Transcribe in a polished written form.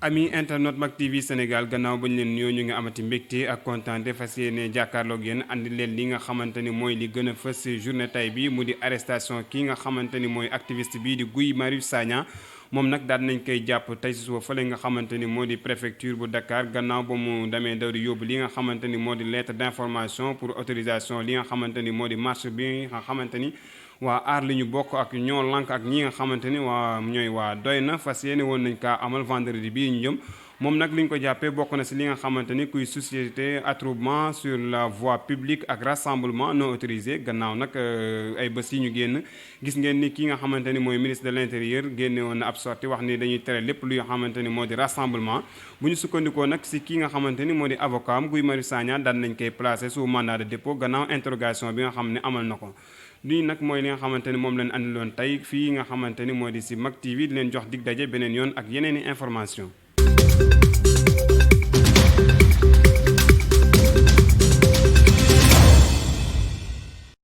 ami internet Mak TV Sénégal gannaaw bañ leen nuyoo ñu ngi amati mbégte ak kontaante fas yéene jàkkaarloog yéen andi leen li nga xamante ni mooy li gën a fës journée tay bi mu di arrestation kii nga xamante ni mooy activiste bii di Guy Marius Sagna moom nag daal nañ koy jàpp tey si suba fële nga xamante ni moo di préfecture bu Dakar gannaaw ba mu demee daw di yóbbu li nga xamante ni moo di lettre d'information pour autorisation li nga xamante ni moo di marche bi nga xamante ni waa aar li ñu bokk ak ñoo lank ak ñi nga xamante ni waa ñooy waa doy na fas yéene woon nañ kaa amal vendredi bii ñu jëm moom nag li ñu ko jàppee bokk na si li nga xamante ni kuy société attroupement sur la voie publique ak rassemblement non autorisé gannaaw nag ay bés yi ñu génn gis ngeen ni ki nga xamante ni mooy ministre de l'intérieur génne woon na ab sortie wax ni dañuy tere lépp luy xamante ni moo di rassemblement bu ñu sukkandikoo nag si ki nga xamante ni moo di avocat am Guy Marius Sagna daan nañ koy placé sous mandat de dépôt gannaaw interrogation bi nga xam ne amal na ko lii nag mooy li nga xamante ni moom leen andiloon tey fii nga xamante ni moo di si Mak TV di leen jox dig daje beneen yoon ak yeneen i information